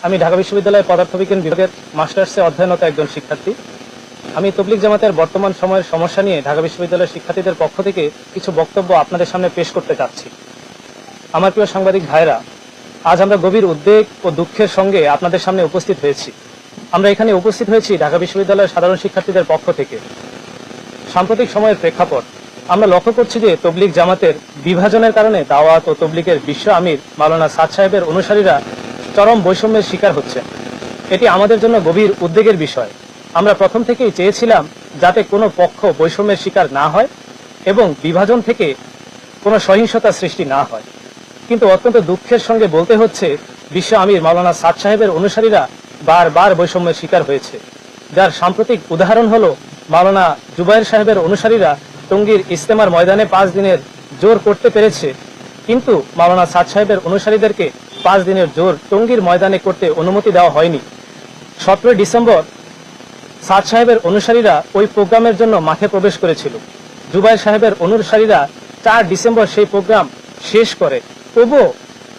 আমি ঢাকা বিশ্ববিদ্যালয়ের পদার্থবিজ্ঞান বিভাগের মাস্টার্সে অধ্যয়নরত একজন শিক্ষার্থী। আমি তবলিগ জামাতের বর্তমান সময়ের সমস্যা নিয়ে ঢাকা বিশ্ববিদ্যালয়ের শিক্ষার্থীদের পক্ষ থেকে কিছু বক্তব্য আপনাদের সামনে পেশ করতে চাচ্ছি। আমার প্রিয় সাংবাদিক ভাইরা, আজ আমরা গভীর উদ্বেগ ও দুঃখের সঙ্গে আপনাদের সামনে উপস্থিত হয়েছি। আমরা এখানে উপস্থিত হয়েছি ঢাকা বিশ্ববিদ্যালয়ের সাধারণ শিক্ষার্থীদের পক্ষ থেকে। সাম্প্রতিক সময়ের প্রেক্ষাপট আমরা লক্ষ্য করছি যে তবলিগ জামাতের বিভাজনের কারণে দাওয়াত ও তবলিগের বিশ্ব আমির মাওলানা সাদ সাহেবের অনুসারীরা চরম বৈষম্যের শিকার হচ্ছে। এটি আমাদের জন্য গভীর উদ্বেগের বিষয়। আমরা প্রথম থেকেই চেয়েছিলাম যাতে কোনো পক্ষ বৈষম্যের শিকার না হয় এবং বিভাজন থেকে কোনো সহিংসতা সৃষ্টি না হয়, কিন্তু অত্যন্ত দুঃখের সঙ্গে বলতে হচ্ছে বিশ্ব আমির মাওলানা সাদ সাহেবের অনুসারীরা বারবার বৈষম্যের শিকার হয়েছে। যার সাম্প্রতিক উদাহরণ হলো মাওলানা জুবায়ের সাহেবের অনুসারীরা টঙ্গীর ইজতেমার ময়দানে 5 দিনের জোর করতে পেরেছে, কিন্তু মাওলানা সাদ সাহেবের অনুসারীদেরকে 5 দিনের জোর টঙ্গীর ময়দানে করতে অনুমতি দেওয়া হয়নি। 17 ডিসেম্বর সাদ সাহেবের অনুসারীরা ওই প্রোগ্রামের জন্য মাঠে প্রবেশ করেছিল। জুবায়ের সাহেবের অনুসারীরা 4 ডিসেম্বর সেই প্রোগ্রাম শেষ করে তবুও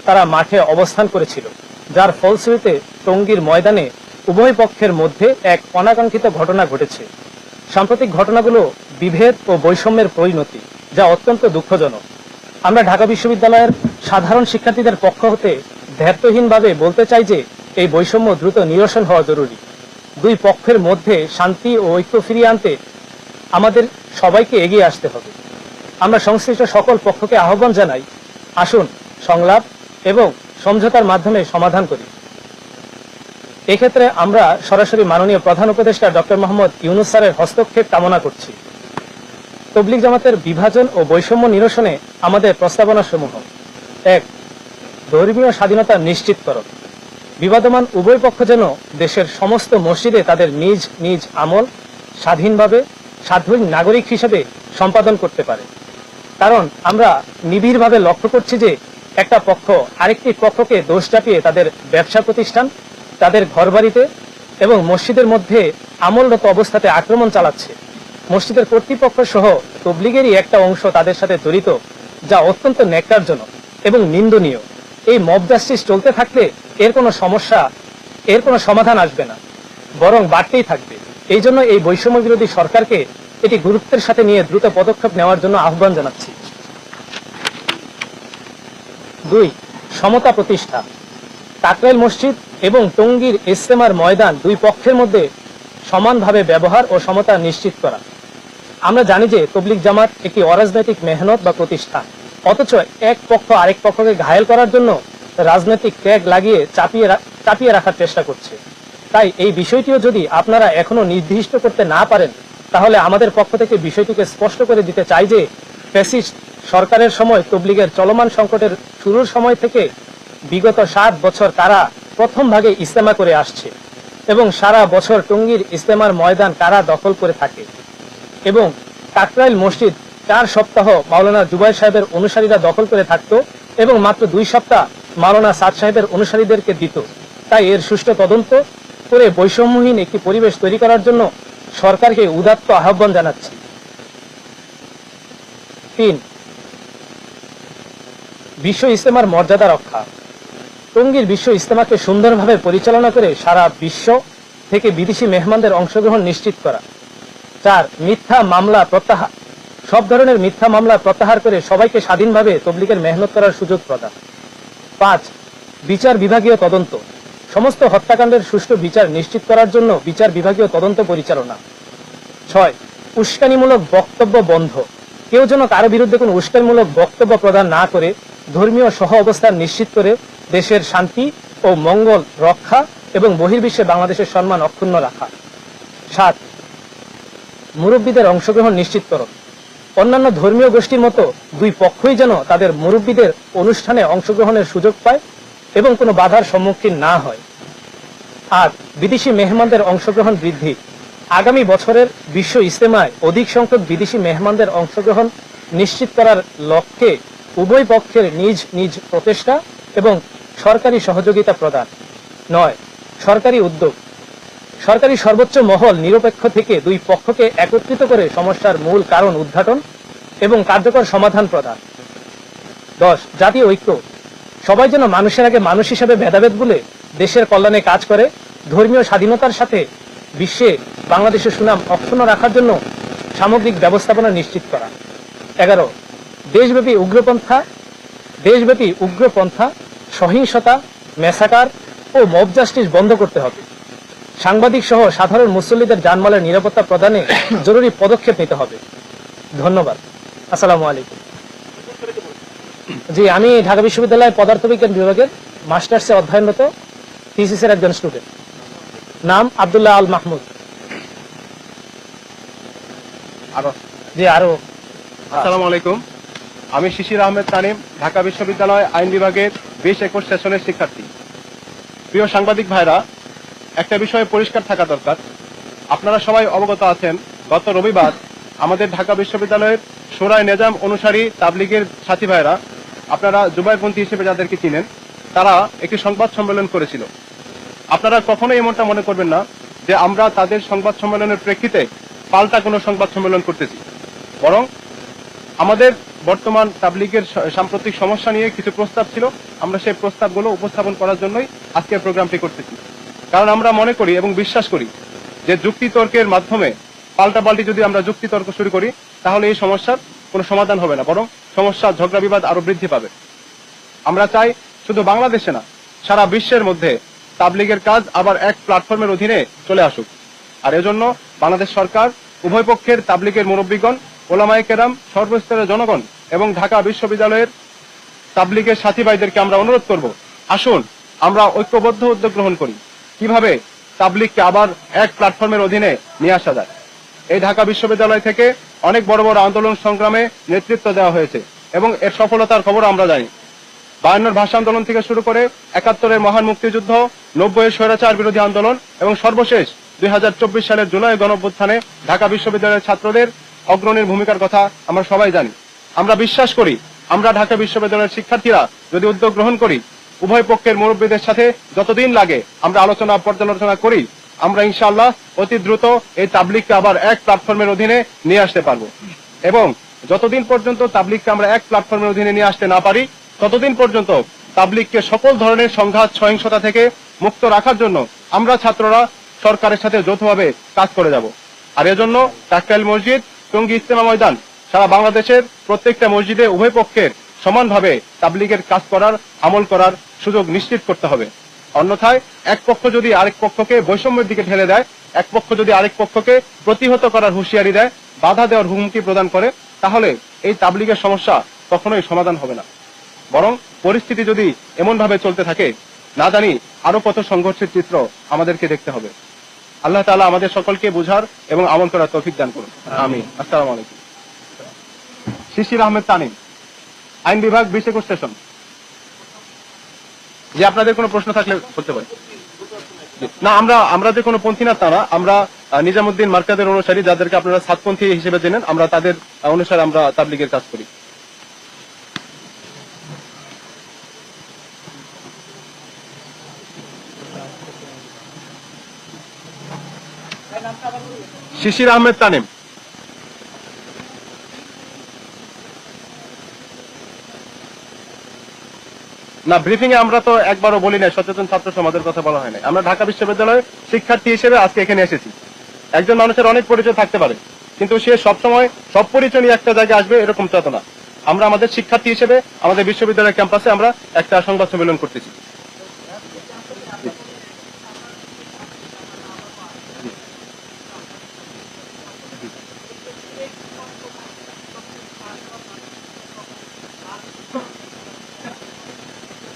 তারা মাঠে অবস্থান করেছিল, যার ফলশ্রুতিতে টঙ্গীর ময়দানে উভয় পক্ষের মধ্যে এক অনাকাঙ্ক্ষিত ঘটনা ঘটেছে। সাম্প্রতিক ঘটনাগুলো বিভেদ ও বৈষম্যের পরিণতি, যা অত্যন্ত দুঃখজনক। আমরা ঢাকা বিশ্ববিদ্যালয়ের সাধারণ শিক্ষার্থীদের পক্ষ হতে ধৈর্যহীনভাবে বলতে চাই যে এই বৈষম্য দ্রুত নিরসন হওয়া জরুরি। দুই পক্ষের মধ্যে শান্তি ও ঐক্য ফিরিয়ে আনতে আমাদের সবাইকে এগিয়ে আসতে হবে। আমরা সংশ্লিষ্ট সকল পক্ষকে আহ্বান জানাই, আসুন সংলাপ এবং সমঝোতার মাধ্যমে সমাধান করি। এক্ষেত্রে আমরা সরাসরি মাননীয় প্রধান উপদেষ্টা ডক্টর মোহাম্মদ ইউনূস স্যারের হস্তক্ষেপ কামনা করছি। তবলিগ জামাতের বিভাজন ও বৈষম্য নিরসনে আমাদের প্রস্তাবনা সমূহ: 1. ধর্মীয় স্বাধীনতা নিশ্চিতকরণ। বিবাদমান উভয় পক্ষ যেন দেশের সমস্ত মসজিদে তাদের নিজ নিজ আমল স্বাধীনভাবে স্বাধীন নাগরিক হিসেবে সম্পাদন করতে পারে। কারণ আমরা নিবিড়ভাবে লক্ষ্য করছি যে একটা পক্ষ আরেকটি পক্ষকে দোষ চাপিয়ে তাদের ব্যবসা প্রতিষ্ঠান, তাদের ঘরবাড়িতে এবং মসজিদের মধ্যে আমলরত অবস্থাতে আক্রমণ চালাচ্ছে। মসজিদের কর্তৃপক্ষ সহ তবলিগেরই একটা অংশ তাদের সাথে জড়িত, যা অত্যন্ত ন্যাক্কারজনক এবং নিন্দনীয়। এই মব জাস্টিস চলতে থাকলে এর কোনো সমাধান আসবে না, বরং বাড়তেই থাকবে। এই জন্য এই বৈষম্য বিরোধী সরকারকে এটি গুরুত্বের সাথে নিয়ে দ্রুত পদক্ষেপ নেওয়ার জন্য আহ্বান জানাচ্ছি। 2. সমতা প্রতিষ্ঠা। কাকরাইল মসজিদ এবং টঙ্গীর ইজতেমার ময়দান দুই পক্ষের মধ্যে সমানভাবে ব্যবহার ও সমতা নিশ্চিত করা। আমরা জানি যে তবলিগ জামাত একটি অরাজনৈতিক মেহনত বা প্রতিষ্ঠান, অথচ এক পক্ষ আরেক পক্ষকে ঘায়েল করার জন্য রাজনৈতিক ট্যাগ লাগিয়ে চাপিয়ে রাখার চেষ্টা করছে। তাই এই বিষয়টিও যদি আপনারা এখনো নির্দিষ্ট করতে না পারেন, তাহলে আমাদের পক্ষ থেকে বিষয়টিকে স্পষ্ট করে দিতে চাই যে ফ্যাসিস্ট সরকারের সময় তবলিগের চলমান সংকটের শুরুর সময় থেকে বিগত 7 বছর তারা প্রথম ভাগে ইজতেমা করে আসছে এবং সারা বছর টঙ্গীর ইজতেমার ময়দান কারা দখল করে থাকে এবং কাকরাইল মসজিদ 4 সপ্তাহ মাওলানা জুবায়ের সাহেবের অনুসারীরা দখল করে থাকতো এবং মাত্র 2 সপ্তাহ মাওলানা সাদ সাহেবের অনুসারীদেরকে দিত। তাই এর সুষ্ঠু তদন্ত করে বৈষম্যহীন একটি পরিবেশ তৈরি করার জন্য সরকারকে উদাত্ত আহ্বান জানাচ্ছি। 3. বিশ্ব ইজতেমার মর্যাদা রক্ষা। টঙ্গীর বিশ্ব ইজতেমাকে সুন্দরভাবে পরিচালনা করে সারা বিশ্ব থেকে বিদেশি মেহমানদের অংশগ্রহণ নিশ্চিত করা। 4. মিথ্যা মামলা প্রত্যাহার। সব ধরনের মিথ্যা মামলা প্রত্যাহার করে সবাইকে স্বাধীনভাবে তবলিগের মেহনত করার সুযোগ প্রদান। 5. বিচার বিভাগীয় তদন্ত। সমস্ত হত্যাকাণ্ডের সুষ্ঠু বিচার নিশ্চিত করার জন্য বিচার বিভাগীয় তদন্ত পরিচালনা। 6. উস্কানিমূলক বক্তব্য বন্ধ। কেউ যেন কারো বিরুদ্ধে কোনো উস্কানিমূলক বক্তব্য প্রদান না করে ধর্মীয় সহ অবস্থান নিশ্চিত করে দেশের শান্তি ও মঙ্গল রক্ষা এবং বহির্বিশ্বে বাংলাদেশের সম্মান অক্ষুণ্ণ রাখা। 7. মুরব্বীদের অংশগ্রহণ নিশ্চিতকরণ। অন্যান্য ধর্মীয় গোষ্ঠীর মতো দুই পক্ষই যেন তাদের মুরব্বীদের অনুষ্ঠানে অংশগ্রহণের সুযোগ পায় এবং কোনো বাধার সম্মুখীন না হয়। 8. বিদেশি মেহমানদের অংশগ্রহণ বৃদ্ধি। আগামী বছরের বিশ্ব ইজতেমায় অধিক সংখ্যক বিদেশি মেহমানদের অংশগ্রহণ নিশ্চিত করার লক্ষ্যে উভয় পক্ষের নিজ নিজ প্রচেষ্টা এবং সরকারি সহযোগিতা প্রদান। 9. সরকারি উদ্যোগ। সরকারি সর্বোচ্চ মহল নিরপেক্ষ থেকে দুই পক্ষকে একত্রিত করে সমস্যার মূল কারণ উদ্ঘাটন এবং কার্যকর সমাধান প্রদান। 10. জাতীয় ঐক্য। সবাই যেন মানুষের আগে মানুষ হিসেবে ভেদাভেদ ভুলে দেশের কল্যাণে কাজ করে ধর্মীয় স্বাধীনতার সাথে বিশ্বে বাংলাদেশের সুনাম অক্ষুণ্ণ রাখার জন্য সামগ্রিক ব্যবস্থাপনা নিশ্চিত করা। 11 দেশব্যাপী উগ্রপন্থা, সহিংসতা, মেসাকার ও মব জাস্টিস বন্ধ করতে হবে। সাংবাদিক সহ সাধারণ মুসল্লিদের জানমালের নিরাপত্তা প্রদানে জরুরি পদক্ষেপ নিতে হবে। ধন্যবাদ। আসসালামু আলাইকুম। জি, আমি ঢাকা বিশ্ববিদ্যালয়ের পদার্থবিজ্ঞান বিভাগের মাস্টার্সে অধ্যয়নরত থিসিসের একজন স্টুডেন্ট। নাম আব্দুল্লাহ আল মাহমুদ। আসসালামু আলাইকুম। আমি শিশির আহমেদ তানিম, ঢাকা বিশ্ববিদ্যালয় আইন বিভাগের 20-21 সেশনের শিক্ষার্থী। প্রিয় সাংবাদিক ভাইরা, একটা বিষয়ে পরিষ্কার থাকা দরকার। আপনারা সবাই অবগত আছেন, গত রবিবার আমাদের ঢাকা বিশ্ববিদ্যালয়ের শোরায় নেজাম অনুসারী তাবলিগের সাথী ভাইরা, আপনারা জুবাইরপন্থী হিসেবে যাদেরকে চিনেন, তারা একটি সংবাদ সম্মেলন করেছিল। আপনারা কখনোই এমনটা মনে করবেন না যে আমরা তাদের সংবাদ সম্মেলনের প্রেক্ষিতে পাল্টা কোনো সংবাদ সম্মেলন করতেছি, বরং আমাদের বর্তমান তাবলিগের সাম্প্রতিক সমস্যা নিয়ে কিছু প্রস্তাব ছিল। আমরা সেই প্রস্তাবগুলো উপস্থাপন করার জন্যই আজকের প্রোগ্রামটি করতেছি। কারণ আমরা মনে করি এবং বিশ্বাস করি যে যুক্তিতর্কের মাধ্যমে পাল্টাপাল্টি যদি আমরা যুক্তিতর্ক শুরু করি, তাহলে এই সমস্যার কোনো সমাধান হবে না, বরং সমস্যা, ঝগড়া বিবাদ আরো বৃদ্ধি পাবে। আমরা চাই শুধু বাংলাদেশে না, সারা বিশ্বের মধ্যে তাবলিগের কাজ আবার এক প্ল্যাটফর্মের অধীনে চলে আসুক। আর এজন্য বাংলাদেশ সরকার, উভয় পক্ষের তাবলিগের মুরব্বীগণ, ওলামায়ে কেরাম, সর্বস্তরের জনগণ এবং ঢাকা বিশ্ববিদ্যালয়ের তাবলিগের সাথী ভাইদেরকে আমরা অনুরোধ করব, আসুন আমরা ঐক্যবদ্ধ উদ্যোগ গ্রহণ করি কিভাবে তাবলিগকে আবার এক প্ল্যাটফর্মের অধীনে নিয়ে আসা যায়। এই ঢাকা বিশ্ববিদ্যালয় থেকে অনেক বড় বড় আন্দোলন সংগ্রামে নেতৃত্ব দেওয়া হয়েছে এবং এর সফলতার খবর আমরা জানি। 52 ভাষা আন্দোলন থেকে শুরু করে 71-এর মহান মুক্তিযুদ্ধ, 90-এর স্বৈরাচার বিরোধী আন্দোলন এবং সর্বশেষ 2024 সালের জুলাই গণঅভ্যুত্থানে ঢাকা বিশ্ববিদ্যালয়ের ছাত্রদের অগ্রণীর ভূমিকার কথা আমরা সবাই জানি। আমরা বিশ্বাস করি, আমরা ঢাকা বিশ্ববিদ্যালয়ের শিক্ষার্থীরা যদি উদ্যোগ গ্রহণ করি, উভয় পক্ষের মুরব্বীদের সাথে যতদিন লাগে আমরা আলোচনা পর্যালোচনা করি, আমরা ইনশাআল্লাহ অতি দ্রুত এই তাবলিগকে আবার এক প্ল্যাটফর্মের অধীনে নিয়ে আসতে পারবো। এবং যতদিন পর্যন্ত তাবলিগকে আমরা এক প্ল্যাটফর্মের অধীনে নিয়ে আসতে না পারি, ততদিন পর্যন্ত তাবলিগকে সকল ধরনের সংঘাত, সহিংসতা থেকে মুক্ত রাখার জন্য আমরা ছাত্ররা সরকারের সাথে যৌথভাবে কাজ করে যাব। আর এজন্য টাকরাইল মসজিদ, টঙ্গী ইজতেমা ময়দান, সারা বাংলাদেশের প্রত্যেকটা মসজিদে উভয় পক্ষের সমানভাবে তাবলিগের কাজ করার, আমল করার সুযোগ নিশ্চিত করতে হবে। অন্যথায় এক পক্ষ যদি আরেক পক্ষকে বৈষম্যের দিকে ঠেলে দেয়, এক পক্ষ যদি আরেক পক্ষকে প্রতিহত করার হুঁশিয়ারি দেয়, বাধা দেওয়ার হুমকি প্রদান করে, তাহলে এই তাবলিগের সমস্যা কখনোই সমাধান হবে না। বরং পরিস্থিতি যদি এমন ভাবে চলতে থাকে, না জানি আরো কত সংঘর্ষের চিত্র আমাদেরকে দেখতে হবে। আল্লাহ তাআলা আমাদের সকলকে বুঝার এবং আমল করার তৌফিক দান করুন। আমিন। আসসালামু আলাইকুম। শিশির আহমেদ তানিম, আইন বিভাগ, 20-21 সেশন। যে আপনাদের কোনো প্রশ্ন থাকলে করতে পারি। না, আমরা যে কোনো পন্থী না তা না, আমরা নিজামুদ্দিন মার্কাজের অনুসারী, যাদেরকে আপনারা সাতপন্থী হিসেবে চেনেন, আমরা তাদের অনুসারে আমরা তাবলিগের কাজ করি। শিশির আহমেদ তানিম। না, ব্রিফিং এ আমরা তো একবারও বলি না সচেতন ছাত্র সমাজের কথা বলা হয় না। আমরা ঢাকা বিশ্ববিদ্যালয়ের শিক্ষার্থী হিসেবে আজকে এখানে এসেছি। একজন মানুষের অনেক পরিচয় থাকতে পারে, কিন্তু সে সবসময় সব পরিচয় নিয়ে একটা জায়গায় আসবে এরকম তো না। আমরা আমাদের শিক্ষার্থী হিসেবে আমাদের বিশ্ববিদ্যালয়ের ক্যাম্পাসে আমরা একটা সংবাদ সম্মেলন করতেছি।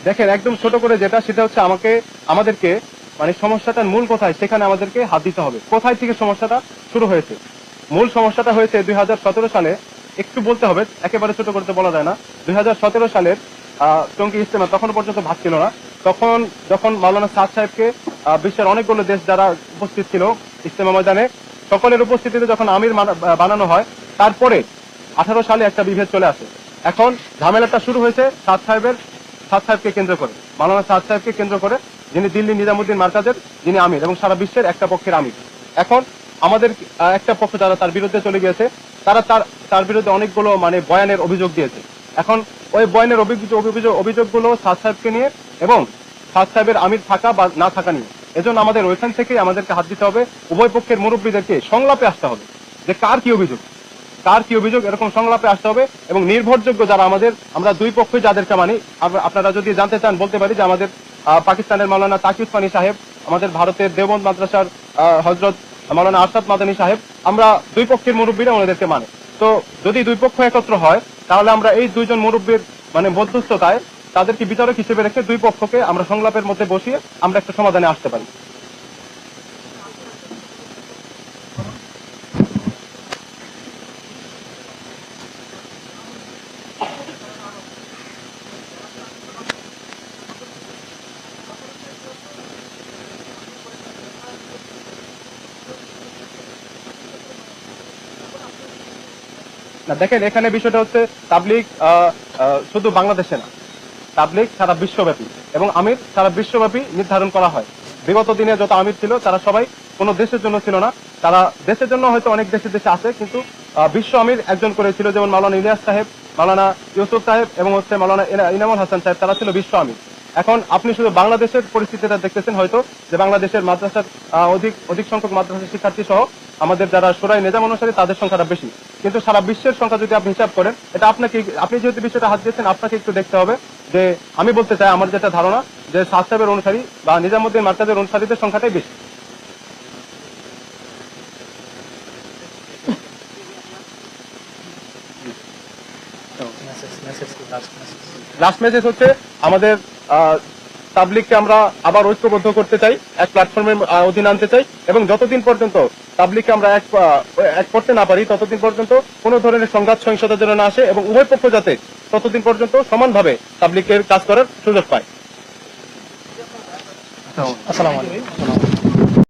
দেখেন, একদম ছোট করে যেটা, সেটা হচ্ছে আমাদেরকে মানে সমস্যাটার মূল কোথায় সেখানে আমাদেরকে হাত দিতে হবে। কোথায় থেকে সমস্যাটা শুরু হয়েছে? মূল সমস্যাটা হয়েছে 2017 সালে। একটু বলতে হবে, একেবারে ছোট করতে বলা যায় না। 2017 সালের টঙ্গী ইজতেমা, তখন পর্যন্ত ভাগ ছিল না। তখন যখন মাওলানা সাদ সাহেবকে বিশ্বের অনেকগুলো দেশ যারা উপস্থিত ছিল ইজতেমা ময়দানে, সকলের উপস্থিতিতে যখন আমির বানানো হয়, তারপরে 18 সালে একটা বিভেদ চলে আসে। এখন ঝামেলাটা শুরু হয়েছে সাদ সাহেবকে কেন্দ্র করে, মাওলানা সাদ সাহেবকে কেন্দ্র করে, যিনি দিল্লি নিজামুদ্দিন মার্কাজের যিনি আমির এবং সারা বিশ্বের একটা পক্ষের আমির। এখন আমাদের একটা পক্ষ যারা তার বিরুদ্ধে চলে গিয়েছে, তারা তার বিরুদ্ধে অনেকগুলো মানে বয়ানের অভিযোগ দিয়েছে। এখন ওই বয়ানের অভিযোগগুলো সাদ সাহেবকে নিয়ে এবং সাদ সাহেবের আমির থাকা বা না থাকা নিয়ে। এজন্য আমাদের ওইখান থেকে আমাদেরকে হাত দিতে হবে, উভয় পক্ষের মুরব্বীদেরকে সংলাপে আসতে হবে যে কার কি অভিযোগ এরকম সংলাপে আসতে হবে। এবং নির্ভরযোগ্য যারা আমরা দুই পক্ষই যাদেরকে মানি, আপনারা যদি জানতে চান বলতে পারি যে আমাদের পাকিস্তানের মাওলানা তাকি উসমানী সাহেব, আমাদের ভারতের দেওবন্দ মাদ্রাসার হযরত মাওলানা আরশাদ মাদানী সাহেব, আমরা দুই পক্ষের মুরব্বীরা ওনাদেরকে মানে। তো যদি দুই পক্ষ একত্র হয় তাহলে আমরা এই দুইজন মুরব্বীর মধ্যস্থতায় তাদেরকে বিচারক হিসেবে রেখে দুই পক্ষকে আমরা সংলাপের মধ্যে বসিয়ে আমরা একটা সমাধানে আসতে পারি। না দেখেন, এখানে বিষয়টা হচ্ছে তাবলীগ শুধু বাংলাদেশে না, তাবলীগ সারা বিশ্বব্যাপী এবং আমির সারা বিশ্বব্যাপী নির্ধারণ করা হয়। বিগত দিনে যত আমির ছিল তারা সবাই কোনো দেশের জন্য ছিল না, তারা দেশের জন্য হয়তো অনেক দেশে দেশে আছে, কিন্তু বিশ্ব আমির একজন করেছিল, যেমন মাওলানা ইলিয়াস সাহেব, মাওলানা ইউসুফ সাহেব এবং মাওলানা ইনামুল হাসান সাহেব, তারা ছিল বিশ্ব আমির। এখন আপনি শুধু বাংলাদেশের পরিস্থিতিটা দেখতেছেন হয়তো, যে বাংলাদেশের মাদ্রাসার অধিক সংখ্যক মাদ্রাসার শিক্ষার্থী সহ আমাদের যারা শোরাই নিজাম অনুসারী তাদের সংখ্যাটা বেশি, কিন্তু সারা বিশ্বের সংখ্যা যদি আপনি হিসাব করেন, এটা আপনি যেহেতু বিষয়টা হাত দিয়েছেন আপনাকে একটু দেখতে হবে যে আমি বলতে চাই আমার যেটা ধারণা যে সাদ সাহেবের অনুসারী বা নিজামুদ্দিন মার্কাজের অনুসারীদের সংখ্যাটাই বেশি। লাস্ট মেসেজ হচ্ছে আমাদের তাবলীগকে আমরা আবার ঐক্যবদ্ধ করতে চাই, এক প্ল্যাটফর্মের অধীনে আনতে চাই, এবং যতদিন পর্যন্ত তাবলীগকে আমরা এক করতে না পারি ততদিন পর্যন্ত কোনো ধরনের সংঘাত সহিংসতা যেন না আসে, এবং উভয় পক্ষ যাতে ততদিন পর্যন্ত সমানভাবে তাবলীগের কাজ করার সুযোগ পায়। আসসালামু আলাইকুম।